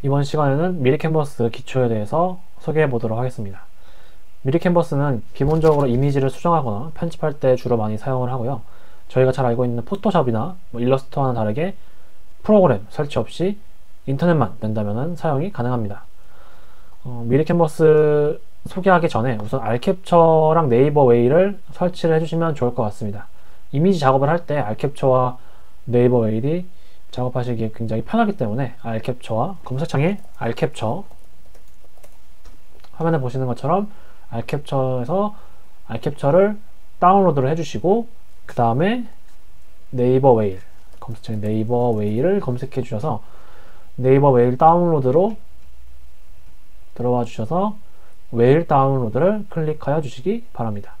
이번 시간에는 미리 캔버스 기초에 대해서 소개해 보도록 하겠습니다. 미리 캔버스는 기본적으로 이미지를 수정하거나 편집할 때 주로 많이 사용을 하고요. 저희가 잘 알고 있는 포토샵이나 일러스트와는 다르게 프로그램 설치 없이 인터넷만 된다면 사용이 가능합니다. 미리 캔버스 소개하기 전에 우선 알캡처랑 네이버 웨이를 설치를 해주시면 좋을 것 같습니다. 이미지 작업을 할 때 알캡처와 네이버 웨일이 작업하시기에 굉장히 편하기 때문에 알캡처와 검색창에 알캡처, 화면에 보시는 것처럼 알캡처에서 알캡처를 다운로드를 해주시고 그 다음에 네이버 웨일, 검색창에 네이버 웨일을 검색해 주셔서 네이버 웨일 다운로드로 들어와 주셔서 웨일 다운로드를 클릭하여 주시기 바랍니다.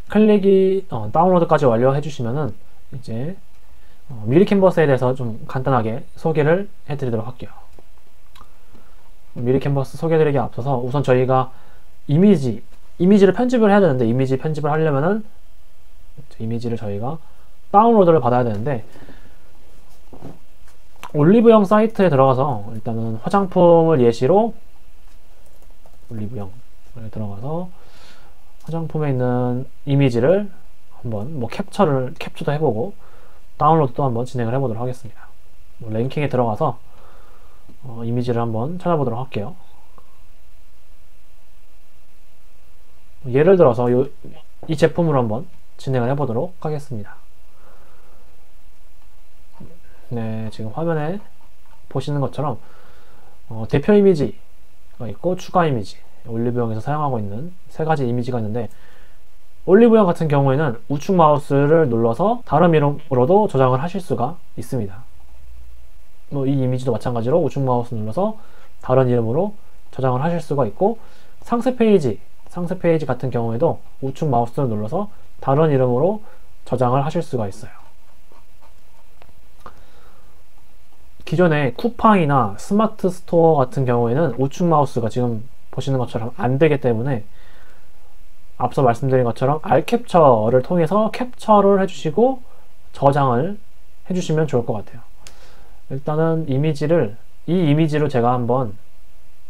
클릭이 다운로드까지 완료해 주시면은 이제 미리 캔버스에 대해서 좀 간단하게 소개를 해드리도록 할게요. 미리 캔버스 소개해드리기 앞서서 우선 저희가 이미지를 편집을 해야 되는데, 이미지 편집을 하려면은 이미지를 저희가 다운로드를 받아야 되는데, 올리브영 사이트에 들어가서 일단은 화장품을 예시로 올리브영에 들어가서 화장품에 있는 이미지를 한번 캡처도 해보고 다운로드도 한번 진행을 해보도록 하겠습니다. 랭킹에 들어가서 이미지를 한번 찾아보도록 할게요. 예를 들어서 이 제품으로 한번 진행을 해보도록 하겠습니다. 네, 지금 화면에 보시는 것처럼 대표 이미지가 있고 추가 이미지, 올리브영에서 사용하고 있는 세 가지 이미지가 있는데, 올리브영 같은 경우에는 우측 마우스를 눌러서 다른 이름으로도 저장을 하실 수가 있습니다. 이 이미지도 마찬가지로 우측 마우스 눌러서 다른 이름으로 저장을 하실 수가 있고, 상세 페이지 같은 경우에도 우측 마우스를 눌러서 다른 이름으로 저장을 하실 수가 있어요. 기존에 쿠팡이나 스마트 스토어 같은 경우에는 우측 마우스가 지금 보시는 것처럼 안 되기 때문에 앞서 말씀드린 것처럼 알캡처를 통해서 캡처를 해주시고 저장을 해주시면 좋을 것 같아요. 일단은 이 이미지로 제가 한번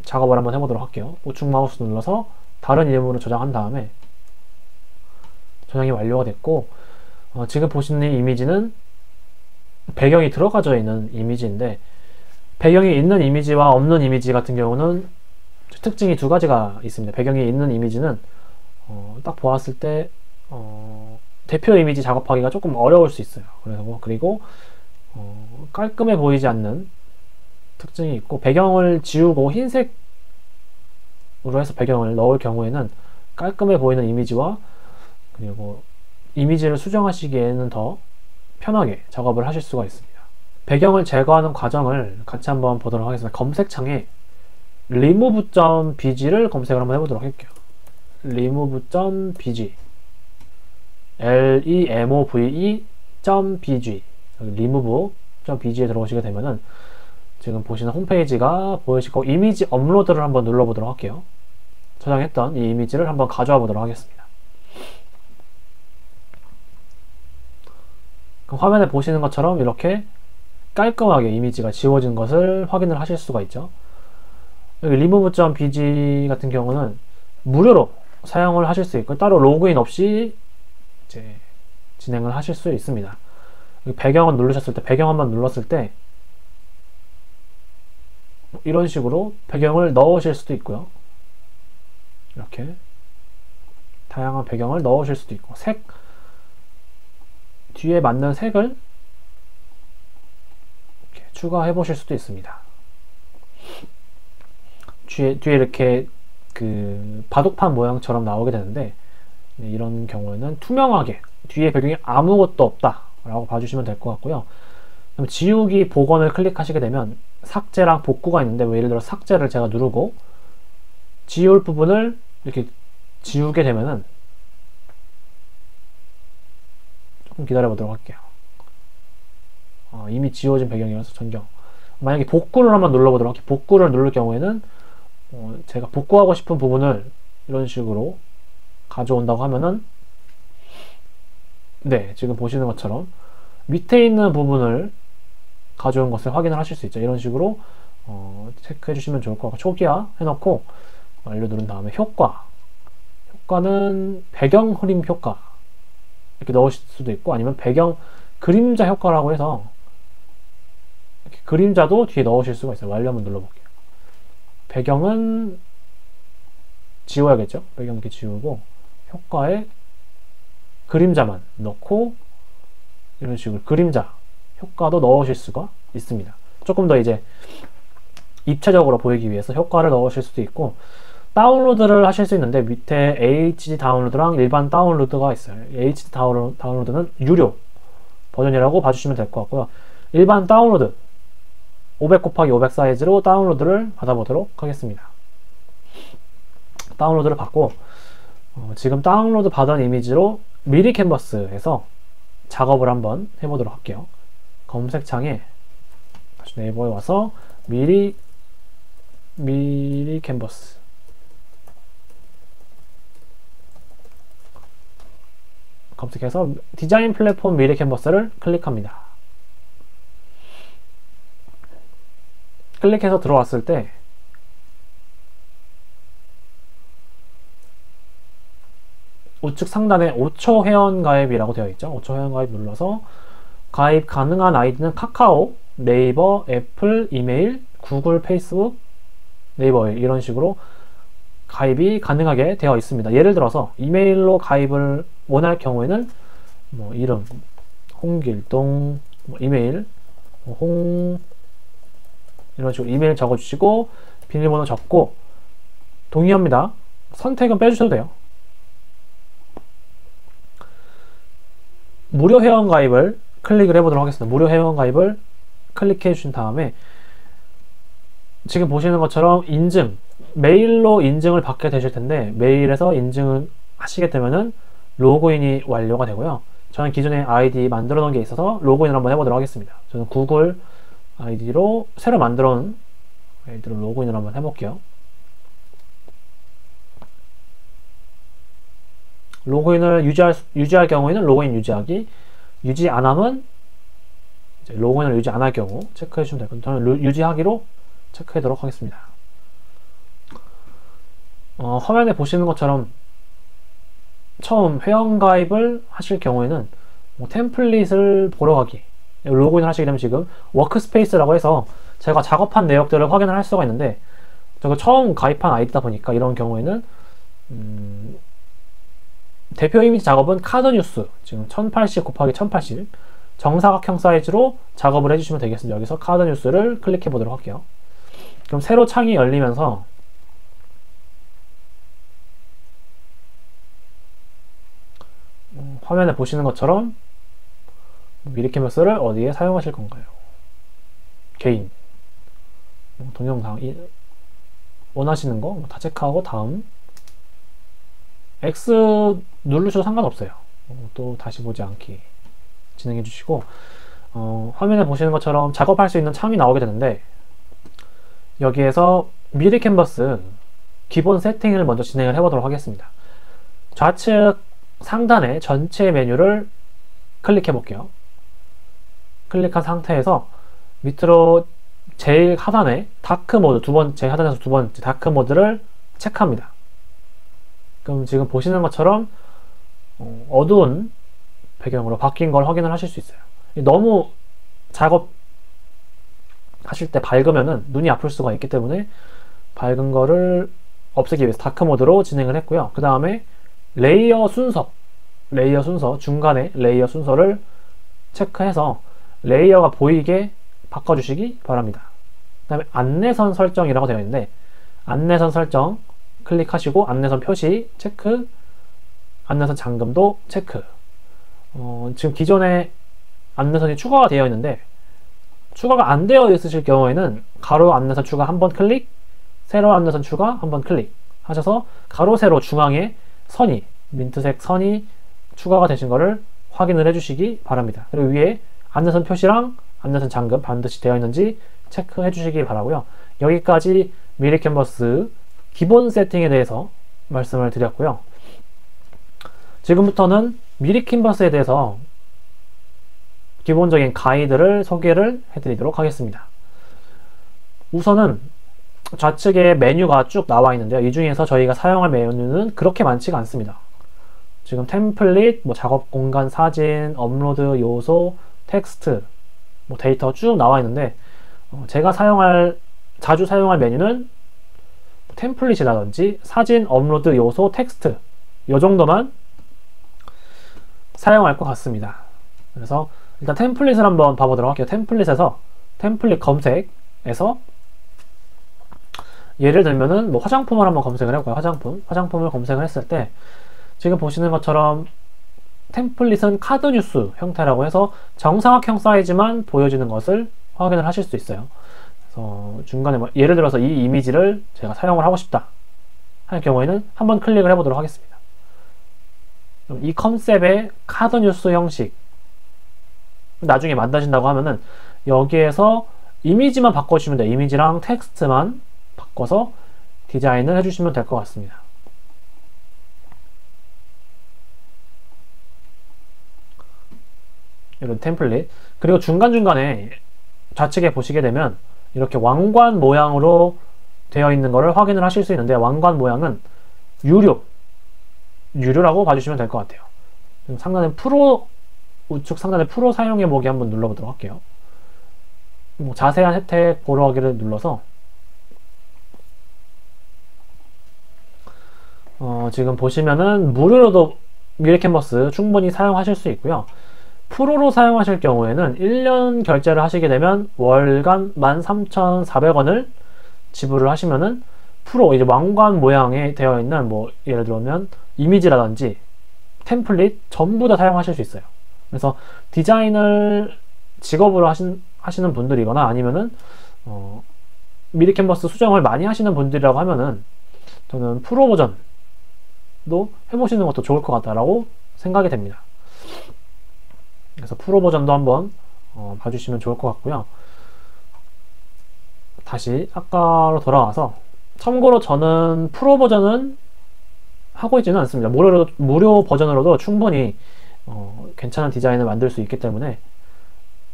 작업을 한번 해보도록 할게요. 우측 마우스 눌러서 다른 이름으로 저장한 다음에 저장이 완료가 됐고, 지금 보시는 이 이미지는 배경이 들어가져 있는 이미지인데, 배경이 있는 이미지와 없는 이미지 같은 경우는 특징이 두 가지가 있습니다. 배경이 있는 이미지는 딱 보았을 때 대표 이미지 작업하기가 조금 어려울 수 있어요. 그리고 깔끔해 보이지 않는 특징이 있고, 배경을 지우고 흰색으로 해서 배경을 넣을 경우에는 깔끔해 보이는 이미지와 그리고 이미지를 수정하시기에는 더 편하게 작업을 하실 수가 있습니다. 배경을 제거하는 과정을 같이 한번 보도록 하겠습니다. 검색창에 remove.bg를 검색을 한번 해보도록 할게요. remove.bg remove.bg remove.bg에 들어오시게 되면은 지금 보시는 홈페이지가 보이실 거고, 이미지 업로드를 한번 눌러보도록 할게요. 저장했던 이 이미지를 한번 가져와 보도록 하겠습니다. 그럼 화면에 보시는 것처럼 이렇게 깔끔하게 이미지가 지워진 것을 확인을 하실 수가 있죠. 여기 remove.bg 같은 경우는 무료로 사용을 하실 수 있고, 따로 로그인 없이 이제 진행을 하실 수 있습니다. 배경을 누르셨을 때, 배경 한번 눌렀을 때 이런 식으로 배경을 넣으실 수도 있고요. 이렇게 다양한 배경을 넣으실 수도 있고, 뒤에 맞는 색을 이렇게 추가해 보실 수도 있습니다. 뒤에 이렇게 바둑판 모양처럼 나오게 되는데, 이런 경우에는 투명하게 뒤에 배경이 아무것도 없다 라고 봐주시면 될 것 같고요. 그럼 지우기 복원을 클릭하시게 되면 삭제랑 복구가 있는데, 예를 들어 삭제를 제가 누르고 지울 부분을 이렇게 지우게 되면은, 조금 기다려 보도록 할게요. 이미 지워진 배경이라서 전경. 만약에 복구를 한번 눌러보도록 할게요. 복구를 누를 경우에는 제가 복구하고 싶은 부분을 이런 식으로 가져온다고 하면은, 네, 지금 보시는 것처럼 밑에 있는 부분을 가져온 것을 확인을 하실 수 있죠. 이런 식으로 체크해 주시면 좋을 것 같고, 초기화 해놓고 완료 누른 다음에 효과는 배경 흐림 효과 이렇게 넣으실 수도 있고, 아니면 배경 그림자 효과라고 해서 이렇게 그림자도 뒤에 넣으실 수가 있어요. 완료 한번 눌러볼게요. 배경은 지워야겠죠? 배경 이렇게 지우고 효과에 그림자만 넣고 이런 식으로 그림자 효과도 넣으실 수가 있습니다. 조금 더 이제 입체적으로 보이기 위해서 효과를 넣으실 수도 있고, 다운로드를 하실 수 있는데 밑에 HD 다운로드랑 일반 다운로드가 있어요. HD 다운로드는 유료 버전이라고 봐주시면 될 것 같고요. 일반 다운로드 500x500 사이즈로 다운로드를 받아보도록 하겠습니다. 다운로드를 받고 지금 다운로드 받은 이미지로 미리 캔버스에서 작업을 한번 해보도록 할게요. 검색창에 다시 네이버에 와서 미리 캔버스 검색해서 디자인 플랫폼 미리 캔버스를 클릭합니다. 클릭해서 들어왔을 때 우측 상단에 5초 회원 가입이라고 되어 있죠. 5초 회원 가입 눌러서 가입 가능한 아이디는 카카오, 네이버, 애플, 이메일, 구글, 페이스북, 네이버 이런 식으로 가입이 가능하게 되어 있습니다. 예를 들어서 이메일로 가입을 원할 경우에는 뭐 이름, 홍길동, 이메일, 이런 식으로 이메일 적어주시고 비밀번호 적고 동의합니다. 선택은 빼주셔도 돼요. 무료 회원 가입을 클릭을 해보도록 하겠습니다. 무료 회원 가입을 클릭해 주신 다음에 지금 보시는 것처럼 인증, 메일로 인증을 받게 되실 텐데, 메일에서 인증을 하시게 되면은 로그인이 완료가 되고요. 저는 기존에 아이디 만들어 놓은 게 있어서 로그인을 한번 해보도록 하겠습니다. 저는 구글 아이디로 새로 만들어 놓은 아이디로 로그인을 한번 해볼게요. 로그인을 유지할 경우에는 로그인 유지하기, 유지 안 하면 이제 로그인을 유지 안 할 경우 체크해 주시면 될 겁니다. 저는 유지하기로 체크하도록 하겠습니다. 화면에 보시는 것처럼 처음 회원가입을 하실 경우에는 템플릿을 보러 가기, 로그인을 하시게 되면 지금 워크스페이스라고 해서 제가 작업한 내역들을 확인을 할 수가 있는데, 제가 처음 가입한 아이디다 보니까 이런 경우에는 대표 이미지 작업은 카드뉴스, 지금 1080 곱하기 1080 정사각형 사이즈로 작업을 해주시면 되겠습니다. 여기서 카드뉴스를 클릭해 보도록 할게요. 그럼 새로 창이 열리면서 화면에 보시는 것처럼 미리 캔버스를 어디에 사용하실 건가요? 개인, 동영상, 원하시는 거 다 체크하고 다음 X 누르셔도 상관없어요. 또 다시 보지 않기 진행해 주시고, 화면에 보시는 것처럼 작업할 수 있는 창이 나오게 되는데, 여기에서 미리 캔버스 기본 세팅을 먼저 진행을 해보도록 하겠습니다. 좌측 상단에 전체 메뉴를 클릭해 볼게요. 클릭한 상태에서 밑으로 제일 하단에 다크 모드, 제일 하단에서 두 번째 다크 모드를 체크합니다. 그럼 지금 보시는 것처럼 어두운 배경으로 바뀐 걸 확인을 하실 수 있어요. 너무 작업 하실 때 밝으면은 눈이 아플 수가 있기 때문에 밝은 거를 없애기 위해서 다크 모드로 진행을 했고요. 그 다음에 레이어 순서, 중간에 레이어 순서를 체크해서 레이어가 보이게 바꿔주시기 바랍니다. 그 다음에 안내선 설정이라고 되어 있는데, 안내선 설정 클릭하시고 안내선 표시 체크, 안내선 잠금도 체크. 지금 기존에 안내선이 추가가 되어 있는데, 추가가 안 되어 있으실 경우에는 가로 안내선 추가 한번 클릭, 세로 안내선 추가 한번 클릭 하셔서 가로 세로 중앙에 선이, 민트색 선이 추가가 되신 거를 확인을 해주시기 바랍니다. 그리고 위에 안내선 표시랑 안내선 잠금 반드시 되어 있는지 체크해 주시기 바라고요. 여기까지 미리 캔버스 기본 세팅에 대해서 말씀을 드렸고요. 지금부터는 미리 캔버스에 대해서 기본적인 가이드를 소개를 해드리도록 하겠습니다. 우선은 좌측에 메뉴가 쭉 나와 있는데요. 이 중에서 저희가 사용할 메뉴는 그렇게 많지가 않습니다. 지금 템플릿, 뭐 작업 공간, 사진, 업로드 요소, 텍스트, 뭐 데이터 쭉 나와 있는데 제가 자주 사용할 메뉴는 템플릿이라든지 사진, 업로드 요소, 텍스트 이 정도만 사용할 것 같습니다. 그래서 일단 템플릿을 한번 봐보도록 할게요. 템플릿 검색에서 예를 들면은 뭐 화장품을 한번 검색을 해볼까요? 화장품을 검색을 했을 때 지금 보시는 것처럼 템플릿은 카드 뉴스 형태라고 해서 정사각형 사이즈만 보여지는 것을 확인을 하실 수 있어요. 그래서 중간에 뭐 예를 들어서 이 이미지를 제가 사용을 하고 싶다 할 경우에는 한번 클릭을 해보도록 하겠습니다. 이 컨셉의 카드 뉴스 형식 나중에 만드신다고 하면은 여기에서 이미지만 바꿔주시면 돼요. 이미지랑 텍스트만 바꿔서 디자인을 해주시면 될 것 같습니다. 이런 템플릿. 그리고 중간중간에 좌측에 보시게 되면 이렇게 왕관 모양으로 되어 있는 것을 확인을 하실 수 있는데 왕관 모양은 유료라고 봐주시면 될 것 같아요. 상단에 우측 상단에 프로 사용해보기 한번 눌러보도록 할게요. 뭐 자세한 혜택 보러 가기를 눌러서 지금 보시면은 무료로도 미래캔버스 충분히 사용하실 수 있고요. 프로로 사용하실 경우에는 1년 결제를 하시게 되면 월간 13,400원을 지불을 하시면은 프로 이제 왕관 모양에 되어 있는 뭐 예를 들면 이미지라든지 템플릿 전부 다 사용하실 수 있어요. 그래서 디자인을 직업으로 하시는 분들이거나 아니면은 미리캔버스 수정을 많이 하시는 분들이라고 하면은 저는 프로 버전도 해보시는 것도 좋을 것 같다라고 생각이 됩니다. 그래서 프로 버전도 한번 봐주시면 좋을 것 같고요. 다시 아까로 돌아와서 참고로 저는 프로 버전은 하고 있지는 않습니다. 무료 버전으로도 충분히 괜찮은 디자인을 만들 수 있기 때문에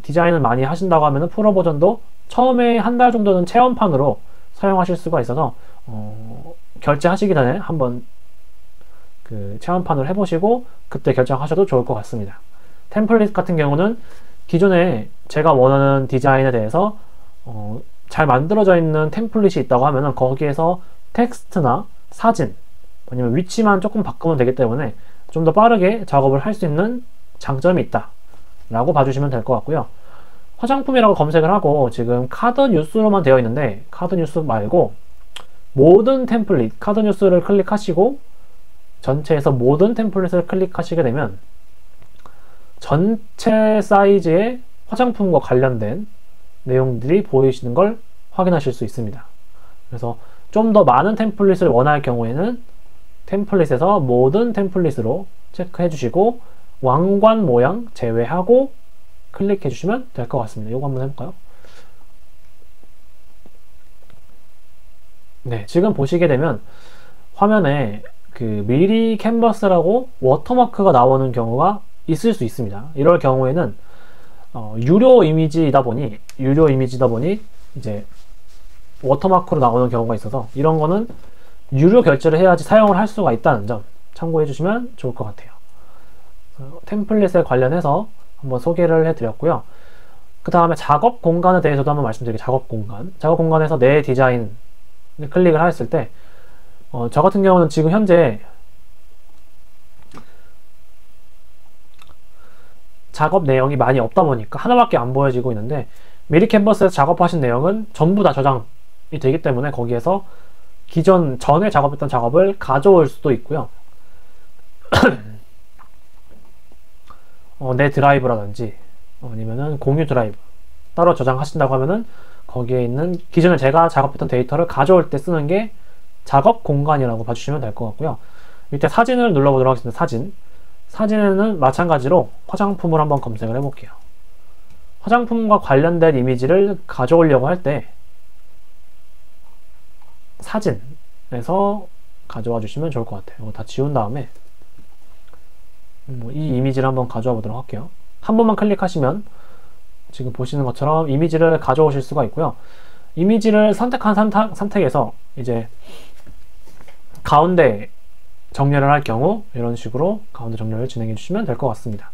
디자인을 많이 하신다고 하면 프로 버전도 처음에 한 달 정도는 체험판으로 사용하실 수가 있어서 결제하시기 전에 한번 그 체험판을 해보시고 그때 결정하셔도 좋을 것 같습니다. 템플릿 같은 경우는 기존에 제가 원하는 디자인에 대해서 잘 만들어져 있는 템플릿이 있다고 하면 거기에서 텍스트나 사진 아니면 위치만 조금 바꾸면 되기 때문에 좀 더 빠르게 작업을 할 수 있는 장점이 있다 라고 봐주시면 될 것 같고요. 화장품이라고 검색을 하고 지금 카드 뉴스로만 되어 있는데 카드 뉴스 말고 모든 템플릿 카드 뉴스를 클릭하시고 전체에서 모든 템플릿을 클릭하시게 되면 전체 사이즈의 화장품과 관련된 내용들이 보이시는 걸 확인하실 수 있습니다. 그래서 좀 더 많은 템플릿을 원할 경우에는 템플릿에서 모든 템플릿으로 체크해 주시고 왕관 모양 제외하고 클릭해 주시면 될 것 같습니다. 이거 한번 해볼까요? 네, 지금 보시게 되면 화면에 그 미리 캔버스라고 워터마크가 나오는 경우가 있을 수 있습니다. 이럴 경우에는 유료 이미지이다 보니 이제 워터마크로 나오는 경우가 있어서 이런 거는 유료 결제를 해야지 사용을 할 수가 있다는 점 참고해 주시면 좋을 것 같아요. 템플릿에 관련해서 한번 소개를 해드렸고요. 그 다음에 작업 공간에 대해서도 한번 말씀드릴게요. 작업 공간에서 내 디자인을 클릭을 했을 때 저 같은 경우는 지금 현재 작업 내용이 많이 없다 보니까 하나밖에 안 보여지고 있는데 미리 캔버스에서 작업하신 내용은 전부 다 저장이 되기 때문에 거기에서 전에 작업했던 작업을 가져올 수도 있고요. 내 드라이브라든지 아니면은 공유 드라이브 따로 저장하신다고 하면은 거기에 있는 기존에 제가 작업했던 데이터를 가져올 때 쓰는 게 작업 공간이라고 봐주시면 될 것 같고요. 밑에 사진을 눌러보도록 하겠습니다. 사진에는 마찬가지로 화장품을 한번 검색을 해볼게요. 화장품과 관련된 이미지를 가져오려고 할 때 사진에서 가져와 주시면 좋을 것 같아요. 이거 다 지운 다음에 이 이미지를 한번 가져와 보도록 할게요. 한 번만 클릭하시면 지금 보시는 것처럼 이미지를 가져오실 수가 있고요. 이미지를 선택한 상태에서 이제 가운데 정렬을 할 경우 이런 식으로 가운데 정렬을 진행해 주시면 될 것 같습니다.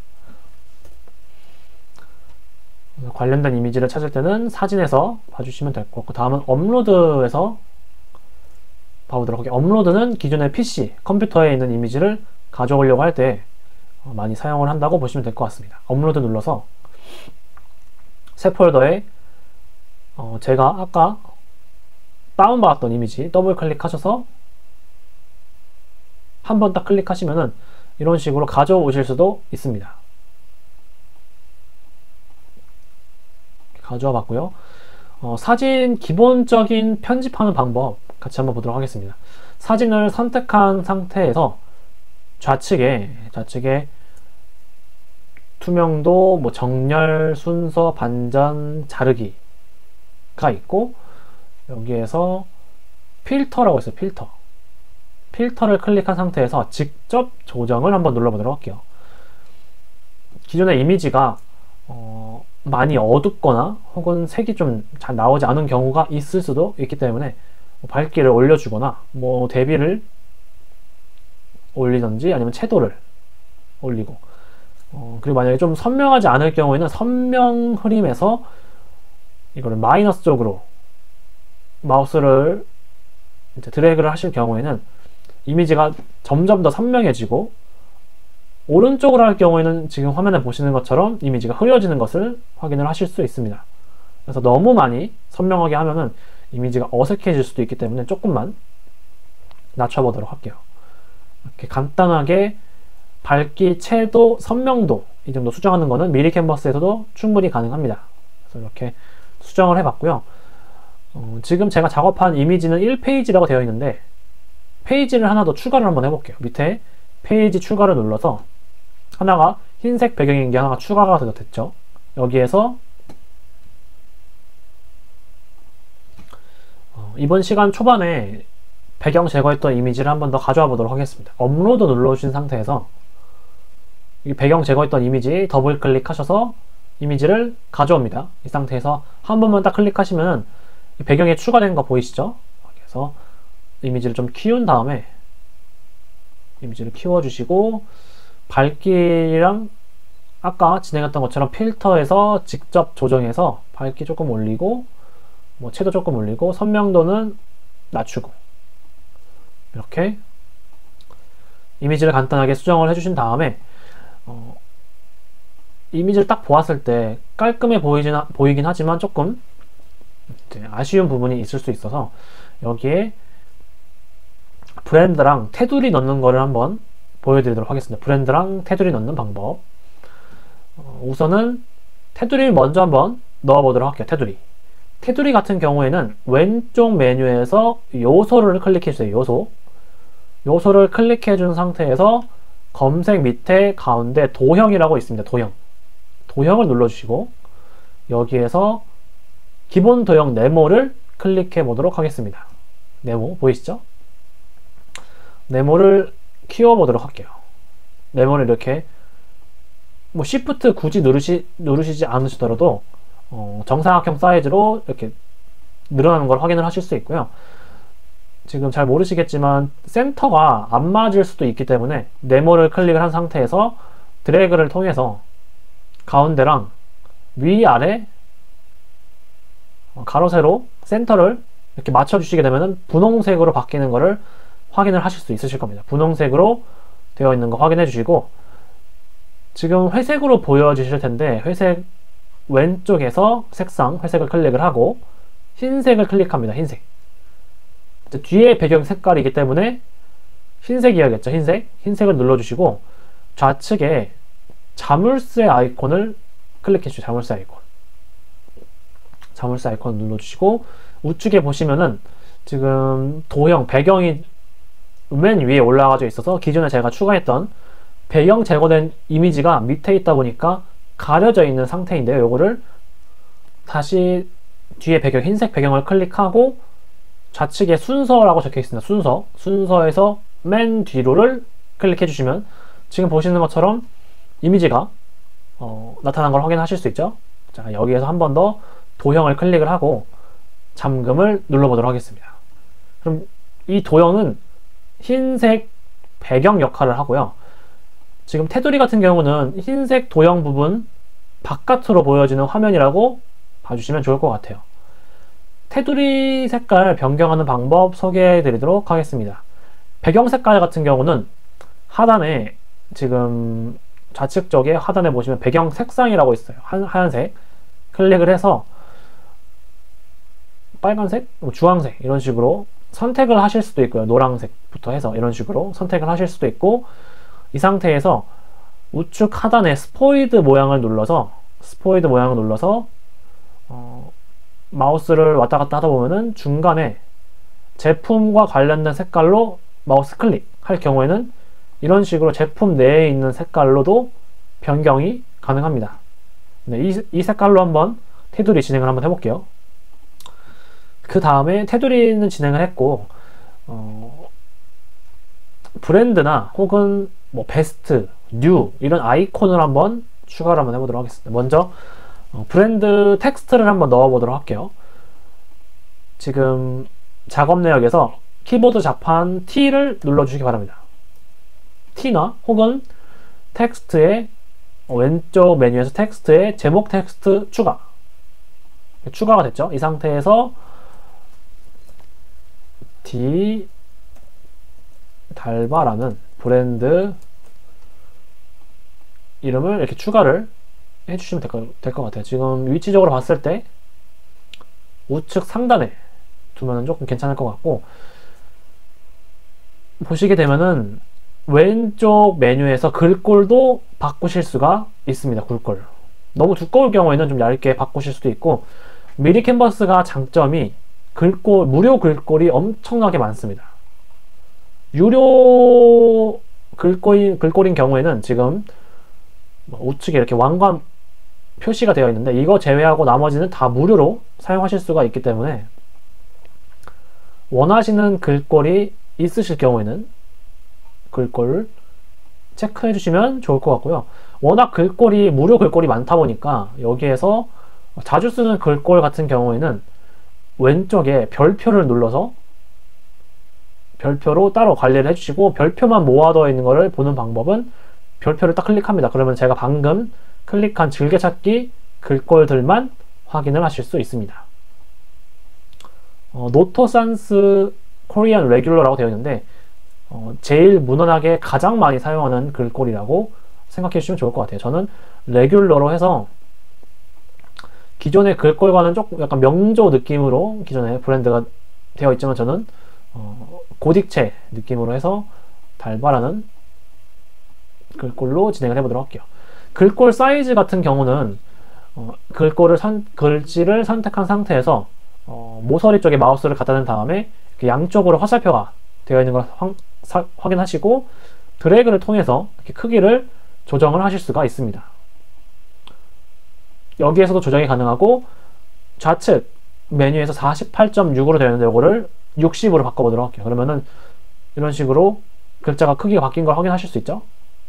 관련된 이미지를 찾을 때는 사진에서 봐주시면 될 것 같고, 다음은 업로드에서 봐보도록 할게요. 업로드는 기존의 PC, 컴퓨터에 있는 이미지를 가져오려고 할 때 많이 사용을 한다고 보시면 될 것 같습니다. 업로드 눌러서 새 폴더에 제가 아까 다운받았던 이미지 더블 클릭하셔서 한 번 딱 클릭하시면은 이런 식으로 가져오실 수도 있습니다. 가져와 봤고요. 사진 기본적인 편집하는 방법 같이 한번 보도록 하겠습니다. 사진을 선택한 상태에서 좌측에 투명도, 뭐 정렬, 순서, 반전, 자르기가 있고, 여기에서 필터라고 있어요. 필터를 클릭한 상태에서 직접 조정을 한번 눌러보도록 할게요. 기존의 이미지가 많이 어둡거나 혹은 색이 좀 잘 나오지 않은 경우가 있을 수도 있기 때문에 밝기를 올려주거나 뭐 대비를 올리든지 아니면 채도를 올리고, 그리고 만약에 좀 선명하지 않을 경우에는 선명 흐림에서 이거를 마이너스 쪽으로 마우스를 이제 드래그를 하실 경우에는 이미지가 점점 더 선명해지고, 오른쪽으로 할 경우에는 지금 화면에 보시는 것처럼 이미지가 흐려지는 것을 확인을 하실 수 있습니다. 그래서 너무 많이 선명하게 하면은 이미지가 어색해질 수도 있기 때문에 조금만 낮춰보도록 할게요. 이렇게 간단하게 밝기, 채도, 선명도 이 정도 수정하는 거는 미리 캔버스에서도 충분히 가능합니다. 그래서 이렇게 수정을 해봤고요. 지금 제가 작업한 이미지는 1페이지라고 되어 있는데 페이지를 하나 더 추가를 한번 해볼게요. 밑에 페이지 추가를 눌러서 하나가 흰색 배경인 게 하나가 추가가 됐죠. 여기에서 이번 시간 초반에 배경 제거했던 이미지를 한번 더 가져와 보도록 하겠습니다. 업로드 눌러주신 상태에서 이 배경 제거했던 이미지 더블 클릭하셔서 이미지를 가져옵니다. 이 상태에서 한 번만 딱 클릭하시면 이 배경에 추가된 거 보이시죠? 그래서 이미지를 좀 키운 다음에 이미지를 키워주시고, 밝기랑 아까 진행했던 것처럼 필터에서 직접 조정해서 밝기 조금 올리고, 뭐 채도 조금 올리고, 선명도는 낮추고, 이렇게 이미지를 간단하게 수정을 해주신 다음에 이미지를 딱 보았을 때 깔끔해 보이긴 하지만 조금 아쉬운 부분이 있을 수 있어서 여기에 브랜드랑 테두리 넣는 거를 한번 보여드리도록 하겠습니다. 브랜드랑 테두리 넣는 방법. 우선은 테두리를 먼저 한번 넣어보도록 할게요. 테두리 같은 경우에는 왼쪽 메뉴에서 요소를 클릭해주세요. 요소를 클릭해준 상태에서 검색 밑에 가운데 도형이라고 있습니다. 도형을 눌러주시고 여기에서 기본 도형 네모를 클릭해 보도록 하겠습니다. 네모 보이시죠? 네모를 키워보도록 할게요. 네모를 이렇게 뭐 Shift 굳이 누르시지 않으시더라도 정사각형 사이즈로 이렇게 늘어나는 걸 확인을 하실 수 있고요. 지금 잘 모르시겠지만 센터가 안 맞을 수도 있기 때문에 네모를 클릭을 한 상태에서 드래그를 통해서 가운데랑 위아래 가로 세로 센터를 이렇게 맞춰주시게 되면 분홍색으로 바뀌는 것을 확인을 하실 수 있으실 겁니다. 분홍색으로 되어 있는 거 확인해 주시고, 지금 회색으로 보여지실 텐데 회색 왼쪽에서 색상 회색을 클릭을 하고 흰색을 클릭합니다. 뒤에 배경 색깔이기 때문에 흰색이어야겠죠. 흰색을 눌러주시고 좌측에 자물쇠 아이콘을 클릭해 주세요. 자물쇠 아이콘 눌러주시고 우측에 보시면은 지금 도형 배경이 맨 위에 올라가져 있어서 기존에 제가 추가했던 배경 제거된 이미지가 밑에 있다 보니까 가려져 있는 상태인데요. 요거를 다시 뒤에 배경 흰색 배경을 클릭하고 좌측에 순서라고 적혀 있습니다. 순서에서 맨 뒤로를 클릭해 주시면 지금 보시는 것처럼 이미지가 나타난 걸 확인하실 수 있죠. 자, 여기에서 한 번 더 도형을 클릭을 하고 잠금을 눌러보도록 하겠습니다. 그럼 이 도형은 흰색 배경 역할을 하고요. 지금 테두리 같은 경우는 흰색 도형 부분 바깥으로 보여지는 화면이라고 봐주시면 좋을 것 같아요. 테두리 색깔 변경하는 방법 소개해 드리도록 하겠습니다. 배경 색깔 같은 경우는 하단에 지금 좌측 쪽에 하단에 보시면 배경 색상이라고 있어요. 하얀색 클릭을 해서 빨간색, 주황색 이런 식으로 선택을 하실 수도 있고요. 노란색부터 해서 이런 식으로 선택을 하실 수도 있고, 이 상태에서 우측 하단에 스포이드 모양을 눌러서 마우스를 왔다 갔다 하다 보면은 중간에 제품과 관련된 색깔로 마우스 클릭할 경우에는 이런 식으로 제품 내에 있는 색깔로도 변경이 가능합니다. 네, 이 색깔로 한번 테두리 진행을 한번 해볼게요. 그 다음에 테두리는 진행을 했고, 브랜드나 혹은 뭐 베스트, 뉴 이런 아이콘을 한번 추가를 한번 해보도록 하겠습니다. 먼저 브랜드 텍스트를 한번 넣어보도록 할게요. 지금 작업 내역에서 키보드 좌판 T를 눌러주시기 바랍니다. T나 혹은 텍스트의 왼쪽 메뉴에서 텍스트에 제목 텍스트 추가가 됐죠. 이 상태에서 D 달바라는 브랜드 이름을 이렇게 추가를 해주시면 될 것 같아요. 지금 위치적으로 봤을 때 우측 상단에 두면은 조금 괜찮을 것 같고, 보시게 되면은 왼쪽 메뉴에서 글꼴도 바꾸실 수가 있습니다. 글꼴 너무 두꺼울 경우에는 좀 얇게 바꾸실 수도 있고, 미리 캔버스가 장점이 무료 글꼴이 엄청나게 많습니다. 유료 글꼴인 경우에는 지금 우측에 이렇게 왕관 표시가 되어 있는데, 이거 제외하고 나머지는 다 무료로 사용하실 수가 있기 때문에 원하시는 글꼴이 있으실 경우에는 글꼴 체크해 주시면 좋을 것 같고요. 워낙 무료 글꼴이 많다 보니까 여기에서 자주 쓰는 글꼴 같은 경우에는 왼쪽에 별표를 눌러서 별표로 따로 관리를 해주시고, 별표만 모아두어 있는 것을 보는 방법은 별표를 딱 클릭합니다. 그러면 제가 방금 클릭한 즐겨찾기 글꼴들만 확인을 하실 수 있습니다. 노토산스 코리안 레귤러라고 되어 있는데, 제일 무난하게 가장 많이 사용하는 글꼴이라고 생각해 주시면 좋을 것 같아요. 저는 레귤러로 해서 기존의 글꼴과는 조금 약간 명조 느낌으로 기존에 브랜드가 되어 있지만, 저는 고딕체 느낌으로 해서 달바라는 글꼴로 진행을 해보도록 할게요. 글꼴 사이즈 같은 경우는 글씨를 선택한 상태에서 모서리 쪽에 마우스를 갖다 댄 다음에 양쪽으로 화살표가 되어 있는 걸 확인하시고, 드래그를 통해서 이렇게 크기를 조정을 하실 수가 있습니다. 여기에서도 조정이 가능하고, 좌측 메뉴에서 48.6으로 되어 있는데 이거를 60으로 바꿔보도록 할게요. 그러면은 이런 식으로 글자가 크기가 바뀐 걸 확인하실 수 있죠.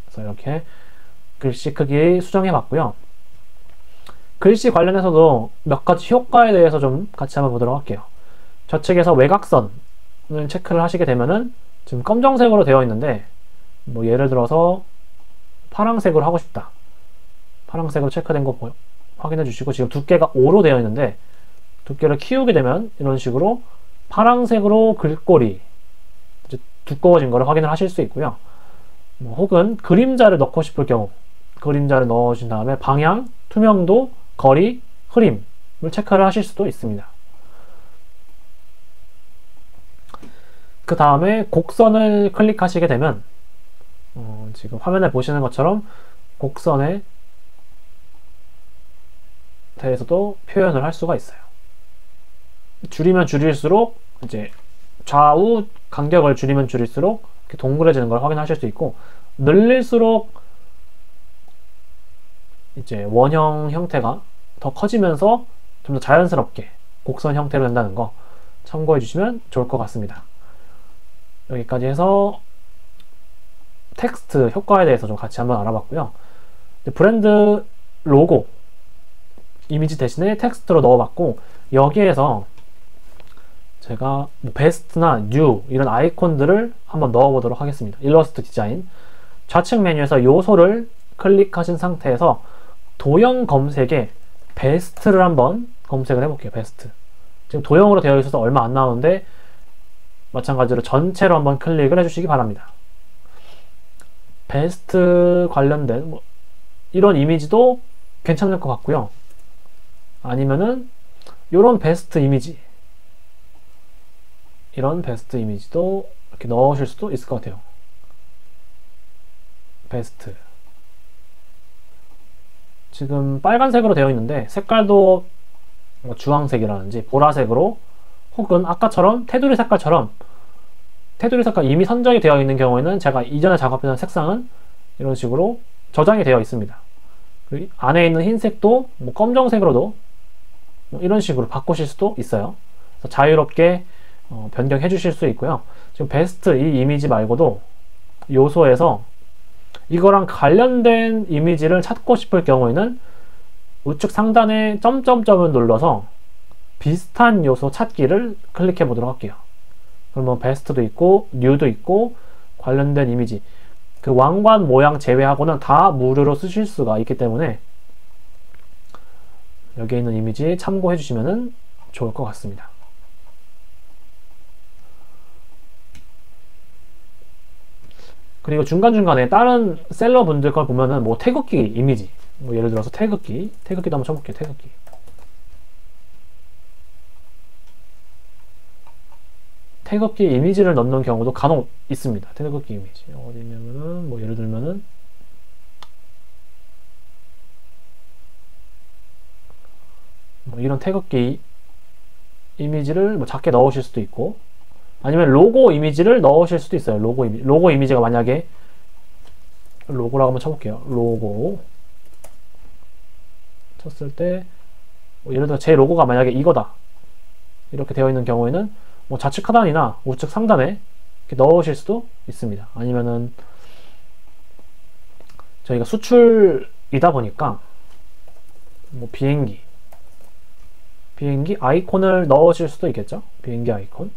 그래서 이렇게 글씨 크기 수정해 봤고요. 글씨 관련해서도 몇 가지 효과에 대해서 좀 같이 한번 보도록 할게요. 좌측에서 외곽선을 체크를 하시게 되면은 지금 검정색으로 되어 있는데, 뭐 예를 들어서 파란색으로 하고 싶다. 파란색으로 체크된 거 확인해 주시고, 지금 두께가 5로 되어 있는데 두께를 키우게 되면 이런 식으로 파란색으로 글꼴이 이제 두꺼워진 거를 확인을 하실 수 있고요. 혹은 그림자를 넣고 싶을 경우 그림자를 넣으신 다음에 방향, 투명도, 거리, 흐림을 체크를 하실 수도 있습니다. 그 다음에 곡선을 클릭하시게 되면 지금 화면에 보시는 것처럼 곡선에 대해서도 표현을 할 수가 있어요. 줄이면 줄일수록 이제 좌우 간격을 줄이면 줄일수록 이렇게 동그래지는 걸 확인하실 수 있고, 늘릴수록 이제 원형 형태가 더 커지면서 좀 더 자연스럽게 곡선 형태로 된다는 거 참고해 주시면 좋을 것 같습니다. 여기까지 해서 텍스트 효과에 대해서 좀 같이 한번 알아봤고요. 브랜드 로고 이미지 대신에 텍스트로 넣어봤고, 여기에서 제가 뭐 베스트나 뉴 이런 아이콘들을 한번 넣어보도록 하겠습니다. 일러스트 디자인 좌측 메뉴에서 요소를 클릭하신 상태에서 도형 검색에 베스트를 한번 검색을 해볼게요. 베스트. 지금 도형으로 되어 있어서 얼마 안 나오는데 마찬가지로 전체로 한번 클릭을 해주시기 바랍니다. 베스트 관련된 뭐 이런 이미지도 괜찮을 것 같고요. 아니면은 이런 베스트 이미지, 이런 베스트 이미지도 이렇게 넣으실 수도 있을 것 같아요. 베스트. 지금 빨간색으로 되어 있는데 색깔도 뭐 주황색이라든지 보라색으로 혹은 아까처럼 테두리 색깔처럼 테두리 색깔 이미 선정이 되어 있는 경우에는 제가 이전에 작업했던 색상은 이런 식으로 저장이 되어 있습니다. 그리고 안에 있는 흰색도 뭐 검정색으로도 뭐 이런 식으로 바꾸실 수도 있어요. 그래서 자유롭게 변경해 주실 수 있고요. 지금 베스트 이 이미지 말고도 요소에서 이거랑 관련된 이미지를 찾고 싶을 경우에는 우측 상단에 점점점을 눌러서 비슷한 요소 찾기를 클릭해 보도록 할게요. 그러면 베스트도 있고 뉴도 있고 관련된 이미지 그 왕관 모양 제외하고는 다 무료로 쓰실 수가 있기 때문에 여기에 있는 이미지 참고해 주시면 좋을 것 같습니다. 그리고 중간중간에 다른 셀러분들 걸 보면은 뭐 태극기 이미지 뭐 예를 들어서 태극기도 한번 쳐볼게요. 태극기 이미지를 넣는 경우도 간혹 있습니다. 태극기 이미지 어디냐면은 뭐 예를 들면은 뭐 이런 태극기 이미지를 뭐 작게 넣으실 수도 있고 아니면 로고 이미지를 넣으실 수도 있어요. 로고 이미지가 만약에 로고라고 한번 쳐볼게요. 로고 쳤을 때 뭐 예를 들어 제 로고가 만약에 이거다 이렇게 되어 있는 경우에는 뭐 좌측 하단이나 우측 상단에 이렇게 넣으실 수도 있습니다. 아니면은 저희가 수출이다 보니까 뭐 비행기 아이콘을 넣으실 수도 있겠죠. 비행기 아이콘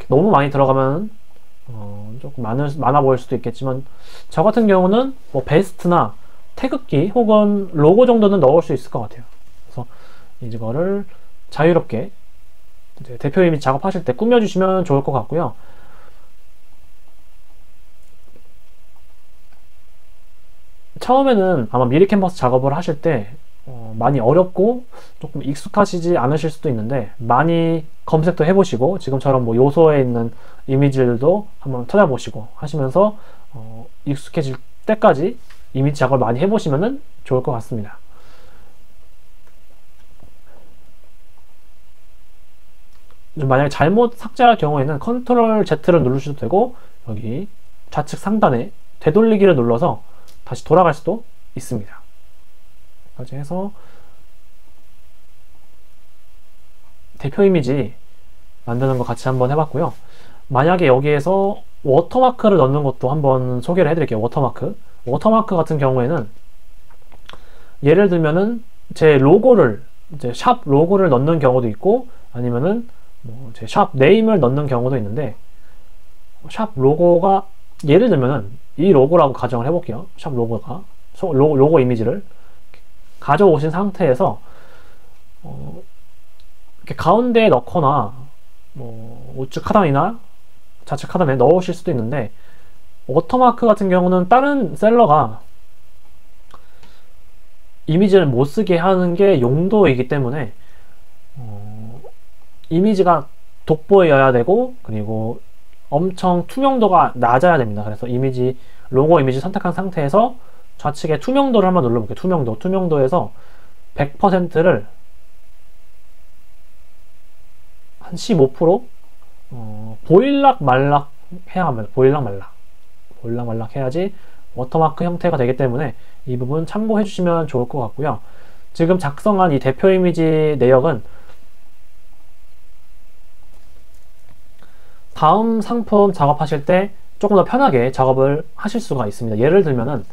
너무 많이 들어가면 조금 많아 보일 수도 있겠지만 저 같은 경우는 뭐 베스트나 태극기 혹은 로고 정도는 넣을 수 있을 것 같아요. 그래서 이거를 자유롭게 이제 대표 이미지 작업하실 때 꾸며주시면 좋을 것 같고요. 처음에는 아마 미리 캔버스 작업을 하실 때 많이 어렵고 조금 익숙하시지 않으실 수도 있는데 많이 검색도 해보시고 지금처럼 뭐 요소에 있는 이미지들도 한번 찾아보시고 하시면서 익숙해질 때까지 이미지 작업을 많이 해보시면 좋을 것 같습니다. 만약에 잘못 삭제할 경우에는 컨트롤 Z를 누르셔도 되고 여기 좌측 상단에 되돌리기를 눌러서 다시 돌아갈 수도 있습니다. 여기까지 해서 대표 이미지 만드는 거 같이 한번 해봤고요. 만약에 여기에서 워터마크를 넣는 것도 한번 소개를 해드릴게요. 워터마크 같은 경우에는 예를 들면은 제 로고를 이제 샵 로고를 넣는 경우도 있고 아니면은 뭐 제 샵 네임을 넣는 경우도 있는데 샵 로고가 예를 들면은 이 로고라고 가정을 해볼게요. 샵 로고가 로고 이미지를 가져오신 상태에서 이렇게 가운데에 넣거나 뭐 우측 하단이나 좌측 하단에 넣으실 수도 있는데 워터마크 같은 경우는 다른 셀러가 이미지를 못 쓰게 하는 게 용도이기 때문에 이미지가 돋보여야 되고 그리고 엄청 투명도가 낮아야 됩니다. 그래서 로고 이미지 선택한 상태에서 좌측에 투명도를 한번 눌러볼게요. 투명도에서 100%를 한 15% 보일락 말락 해야 합니다. 보일락 말락 해야지 워터마크 형태가 되기 때문에 이 부분 참고해 주시면 좋을 것 같고요. 지금 작성한 이 대표 이미지 내역은 다음 상품 작업하실 때 조금 더 편하게 작업을 하실 수가 있습니다. 예를 들면은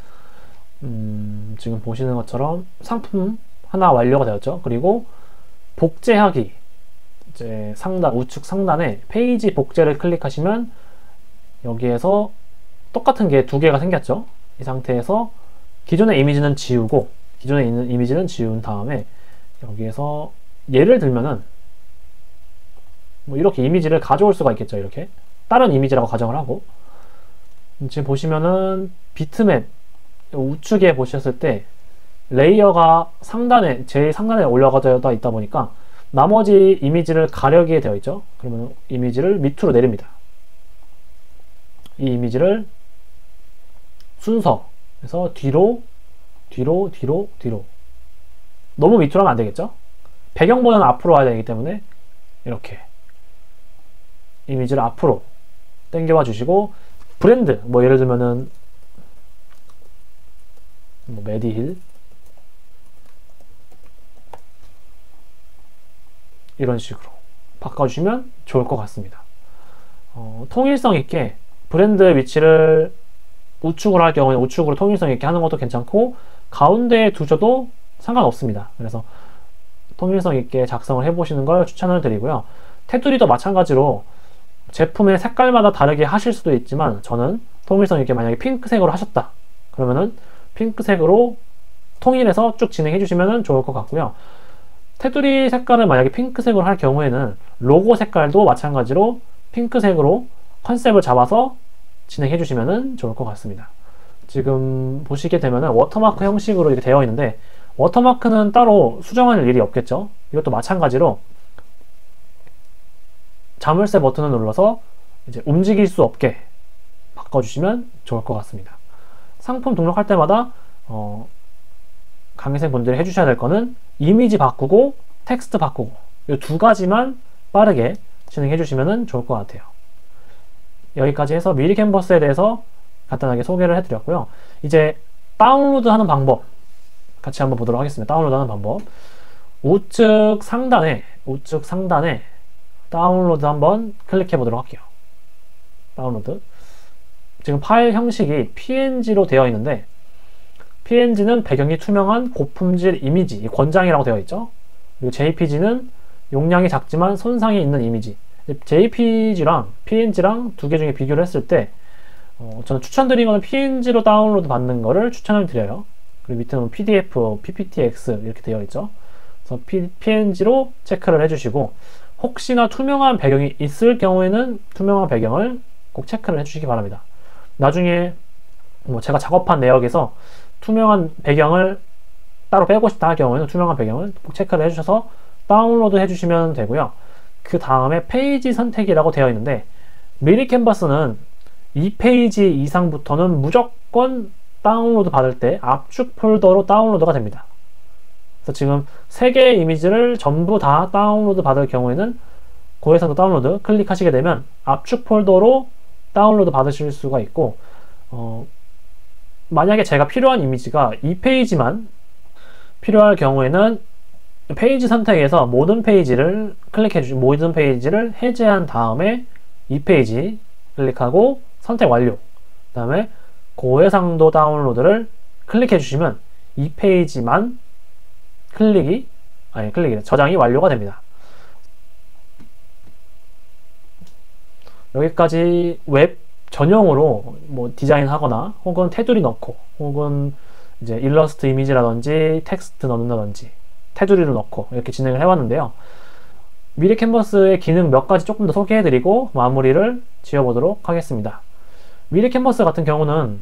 지금 보시는 것처럼 상품 하나 완료가 되었죠. 그리고 복제하기 이제 상단, 우측 상단에 페이지 복제를 클릭하시면 여기에서 똑같은 게 두 개가 생겼죠. 이 상태에서 기존의 이미지는 지우고, 기존에 있는 이미지는 지운 다음에 여기에서 예를 들면은 뭐 이렇게 이미지를 가져올 수가 있겠죠. 이렇게 다른 이미지라고 가정을 하고, 지금 보시면은 비트맵 우측에 보셨을 때 레이어가 상단에, 제일 상단에 올라가져 있다 보니까 나머지 이미지를 가려게 되어 있죠. 그러면 이미지를 밑으로 내립니다. 이 이미지를 순서에서 뒤로 너무 밑으로 하면 안 되겠죠. 배경보다는 앞으로 와야 되기 때문에 이렇게 이미지를 앞으로 당겨와 주시고, 브랜드 뭐 예를 들면은 뭐 메디힐 이런 식으로 바꿔주시면 좋을 것 같습니다. 통일성 있게 브랜드 위치를 우측으로 할 경우에 우측으로 통일성 있게 하는 것도 괜찮고, 가운데에 두셔도 상관없습니다. 그래서 통일성 있게 작성을 해보시는 걸 추천을 드리고요. 테두리도 마찬가지로 제품의 색깔마다 다르게 하실 수도 있지만, 저는 통일성 있게 만약에 핑크색으로 하셨다 그러면은 핑크색으로 통일해서 쭉 진행해 주시면 좋을 것 같고요. 테두리 색깔을 만약에 핑크색으로 할 경우에는 로고 색깔도 마찬가지로 핑크색으로 컨셉을 잡아서 진행해 주시면 좋을 것 같습니다. 지금 보시게 되면 워터마크 형식으로 이렇게 되어 있는데, 워터마크는 따로 수정할 일이 없겠죠. 이것도 마찬가지로 자물쇠 버튼을 눌러서 이제 움직일 수 없게 바꿔주시면 좋을 것 같습니다. 상품 등록할 때마다 강의생 분들이 해주셔야 될 거는 이미지 바꾸고 텍스트 바꾸고, 이 두 가지만 빠르게 진행해 주시면 좋을 것 같아요. 여기까지 해서 미리 캔버스에 대해서 간단하게 소개를 해드렸고요. 이제 다운로드 하는 방법 같이 한번 보도록 하겠습니다. 다운로드 하는 방법, 우측 상단에 다운로드 한번 클릭해 보도록 할게요. 다운로드. 지금 파일 형식이 PNG로 되어 있는데, PNG는 배경이 투명한 고품질 이미지, 권장이라고 되어 있죠. 그리고 JPG는 용량이 작지만 손상이 있는 이미지. JPG랑 PNG랑 두 개 중에 비교를 했을 때 저는 추천드린 거는 PNG로 다운로드 받는 거를 추천을 드려요. 그리고 밑에는 PDF, PPTX 이렇게 되어 있죠. 그래서 PNG로 체크를 해주시고, 혹시나 투명한 배경이 있을 경우에는 투명한 배경을 꼭 체크를 해주시기 바랍니다. 나중에 뭐 제가 작업한 내역에서 투명한 배경을 따로 빼고 싶다 할 경우에는 투명한 배경을 꼭 체크를 해주셔서 다운로드 해주시면 되고요. 그 다음에 페이지 선택이라고 되어 있는데, 미리 캔버스는 2페이지 이상부터는 무조건 다운로드 받을 때 압축 폴더로 다운로드가 됩니다. 그래서 지금 3개의 이미지를 전부 다 다운로드 받을 경우에는 고해상도 다운로드 클릭하시게 되면 압축 폴더로 다운로드 받으실 수가 있고, 만약에 제가 필요한 이미지가 2페이지만 필요할 경우에는 페이지 선택에서 모든 페이지를 클릭해 주시고, 모든 페이지를 해제한 다음에 2페이지 클릭하고 선택 완료, 그 다음에 고해상도 다운로드를 클릭해 주시면 2페이지만 저장이 완료가 됩니다. 여기까지 웹 전용으로 뭐 디자인하거나, 혹은 테두리 넣고, 혹은 이제 일러스트 이미지라든지 텍스트 넣는다든지 테두리를 넣고 이렇게 진행을 해왔는데요. 미리 캔버스의 기능 몇 가지 조금 더 소개해드리고 마무리를 지어보도록 하겠습니다. 미리 캔버스 같은 경우는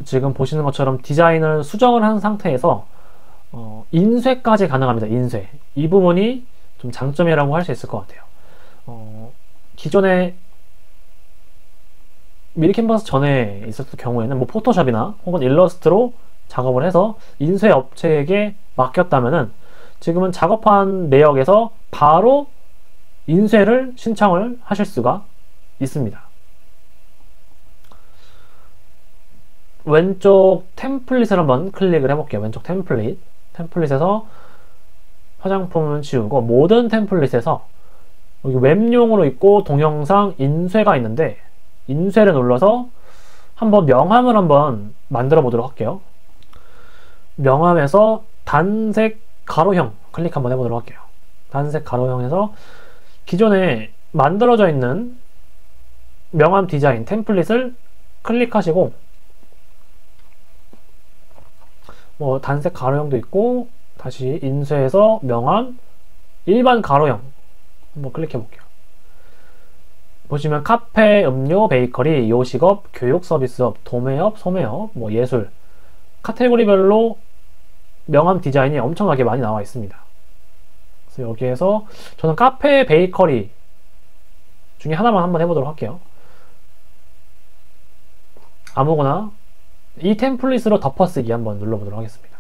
지금 보시는 것처럼 디자인을 수정을 한 상태에서 인쇄까지 가능합니다. 인쇄. 이 부분이 좀 장점이라고 할 수 있을 것 같아요. 기존에 미리 캔버스 전에 있었을 경우에는 뭐 포토샵이나 혹은 일러스트로 작업을 해서 인쇄 업체에게 맡겼다면은, 지금은 작업한 내역에서 바로 인쇄를 신청을 하실 수가 있습니다. 왼쪽 템플릿을 한번 클릭을 해볼게요. 왼쪽 템플릿에서 화장품은 지우고, 모든 템플릿에서 여기 웹용으로 있고 동영상 인쇄가 있는데, 인쇄를 눌러서 한번 명함을 한번 만들어 보도록 할게요. 명함에서 단색 가로형 클릭 한번 해보도록 할게요. 단색 가로형에서 기존에 만들어져 있는 명암 디자인 템플릿을 클릭하시고, 뭐 단색 가로형도 있고, 다시 인쇄해서 명암 일반 가로형 한번 클릭해 볼게요. 보시면 카페, 음료, 베이커리, 요식업, 교육 서비스업, 도매업, 소매업, 뭐 예술 카테고리별로 명암 디자인이 엄청나게 많이 나와 있습니다. 그래서 여기에서 저는 카페, 베이커리 중에 하나만 한번 해보도록 할게요. 아무거나 이 템플릿으로 덮어쓰기 한번 눌러보도록 하겠습니다.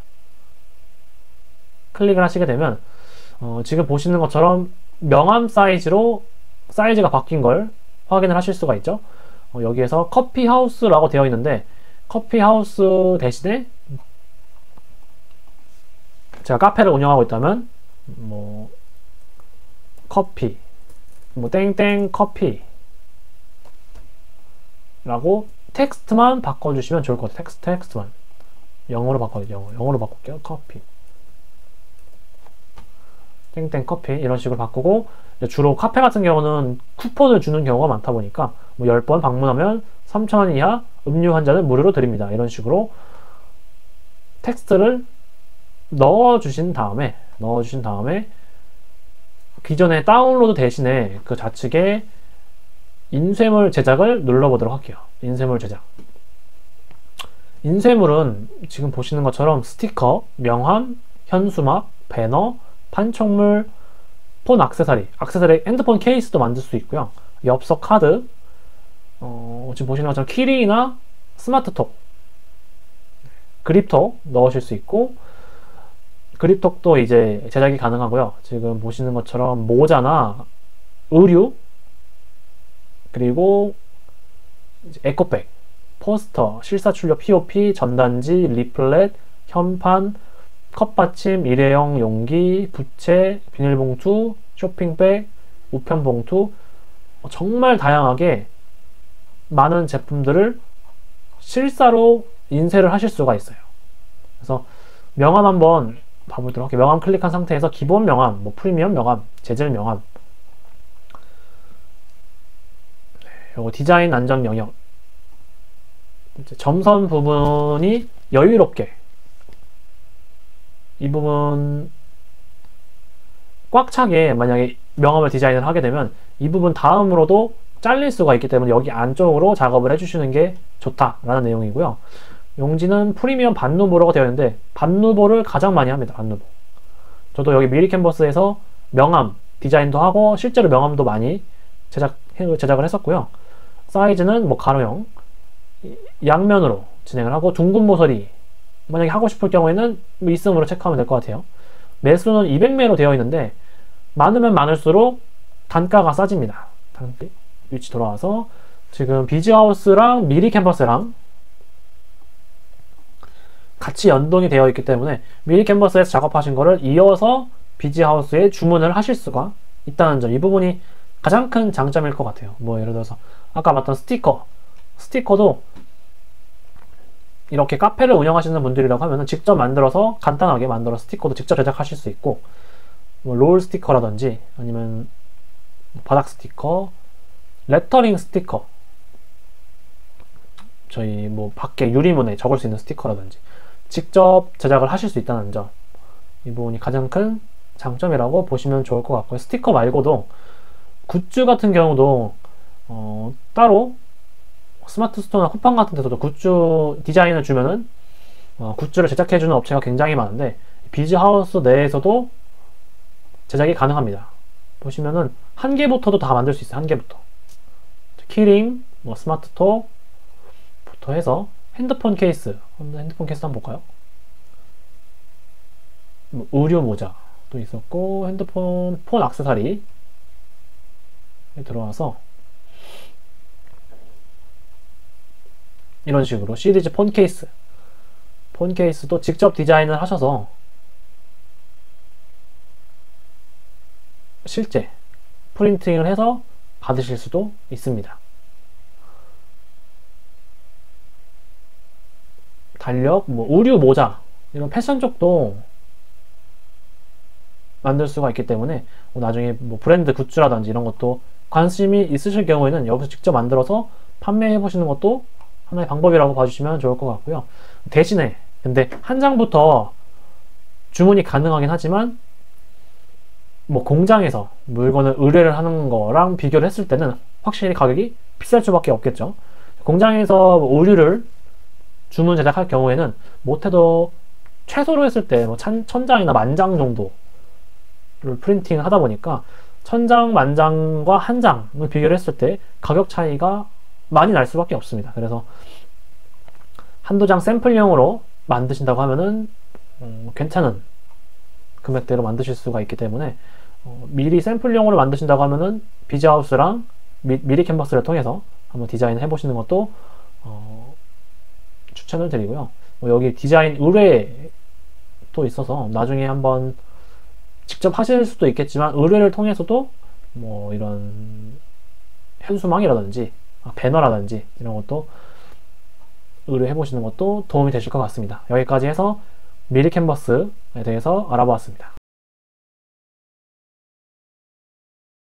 클릭을 하시게 되면 지금 보시는 것처럼 명암 사이즈로 사이즈가 바뀐 걸 확인을 하실 수가 있죠. 여기에서 커피하우스라고 되어 있는데, 커피하우스 대신에 제가 카페를 운영하고 있다면 뭐 커피, 뭐 땡땡 커피 라고 텍스트만 바꿔주시면 좋을 것 같아요. 텍스트만 영어로 바꿔요. 영어로 바꿀게요. 커피 땡땡 커피 이런 식으로 바꾸고, 주로 카페 같은 경우는 쿠폰을 주는 경우가 많다 보니까 뭐 10번 방문하면 3,000원 이하 음료 한 잔을 무료로 드립니다. 이런 식으로 텍스트를 넣어주신 다음에 기존에 다운로드 대신에 그 좌측에 인쇄물 제작을 눌러보도록 할게요. 인쇄물 제작. 인쇄물은 지금 보시는 것처럼 스티커, 명함, 현수막, 배너, 판촉물, 폰 액세서리, 핸드폰 케이스도 만들 수 있고요. 엽서 카드, 지금 보시는 것처럼 키링이나 스마트톡, 그립톡 넣으실 수 있고, 그립톡도 이제 제작이 가능하고요. 지금 보시는 것처럼 모자나 의류, 그리고 에코백, 포스터, 실사출력 POP, 전단지, 리플렛, 현판, 컵받침, 일회용 용기, 부채, 비닐봉투, 쇼핑백, 우편봉투, 정말 다양하게 많은 제품들을 실사로 인쇄를 하실 수가 있어요. 그래서 명함 한번 봐보도록 할게요. 명함 클릭한 상태에서 기본 명함, 뭐 프리미엄 명함, 재질 명함, 요거 디자인 안전 영역, 점선 부분이 여유롭게, 이 부분 꽉 차게 만약에 명함을 디자인을 하게 되면 이 부분 다음으로도 잘릴 수가 있기 때문에 여기 안쪽으로 작업을 해주시는 게 좋다라는 내용이고요. 용지는 프리미엄 반누보라고 되어 있는데 반누보를 가장 많이 합니다. 반누보. 저도 여기 미리캔버스에서 명함 디자인도 하고 실제로 명함도 많이 제작을 했었고요. 사이즈는 뭐 가로형, 양면으로 진행을 하고, 둥근 모서리 만약에 하고 싶을 경우에는 있음으로 체크하면 될 것 같아요. 매수는 200매로 되어 있는데 많으면 많을수록 단가가 싸집니다. 위치 돌아와서 지금 비즈하우스랑 미리캔버스랑 같이 연동이 되어 있기 때문에 미리캔버스에서 작업하신 거를 이어서 비즈하우스에 주문을 하실 수가 있다는 점, 이 부분이 가장 큰 장점일 것 같아요. 뭐 예를 들어서 아까 봤던 스티커도 이렇게 카페를 운영하시는 분들이라고 하면 직접 만들어서 간단하게 만들어 스티커도 직접 제작하실 수 있고, 뭐 롤 스티커라든지 아니면 바닥 스티커, 레터링 스티커, 저희 뭐 밖에 유리문에 적을 수 있는 스티커라든지 직접 제작을 하실 수 있다는 점, 이 부분이 가장 큰 장점이라고 보시면 좋을 것 같고요. 스티커 말고도 굿즈 같은 경우도 따로 스마트 스토어나 쿠팡 같은 데서도 굿즈 디자인을 주면은 굿즈를 제작해주는 업체가 굉장히 많은데 비즈하우스 내에서도 제작이 가능합니다. 보시면은 한 개부터도 다 만들 수 있어요. 한 개부터. 키링, 뭐 스마트톡부터 해서 핸드폰 케이스 한번 볼까요? 뭐 의류 모자도 있었고, 폰 액세서리에 들어와서 이런 식으로 시리즈 폰 케이스도 직접 디자인을 하셔서 실제 프린팅을 해서 받으실 수도 있습니다. 달력, 뭐 의류 모자, 이런 패션 쪽도 만들 수가 있기 때문에 나중에 뭐 브랜드 굿즈라든지 이런 것도 관심이 있으실 경우에는 여기서 직접 만들어서 판매해 보시는 것도 하나의 방법이라고 봐주시면 좋을 것 같고요. 대신에 근데 한 장부터 주문이 가능하긴 하지만 뭐 공장에서 물건을 의뢰를 하는 거랑 비교를 했을 때는 확실히 가격이 비쌀 수밖에 없겠죠. 공장에서 오류를 주문 제작할 경우에는 못해도 최소로 했을 때 뭐 1000장이나 10,000장 정도를 프린팅을 하다 보니까 1000장, 10,000장과 한 장을 비교를 했을 때 가격 차이가 많이 날 수밖에 없습니다. 그래서 한두 장 샘플용으로 만드신다고 하면은 괜찮은 금액대로 만드실 수가 있기 때문에 미리 샘플용으로 만드신다고 하면은 비즈하우스랑 미리 캔버스를 통해서 한번 디자인을 해보시는 것도 추천을 드리고요. 여기 디자인 의뢰도 있어서 나중에 한번 직접 하실 수도 있겠지만 의뢰를 통해서도 뭐 이런 현수막이라든지 배너라든지 이런 것도 의뢰해 보시는 것도 도움이 되실 것 같습니다. 여기까지 해서 미리 캔버스에 대해서 알아보았습니다.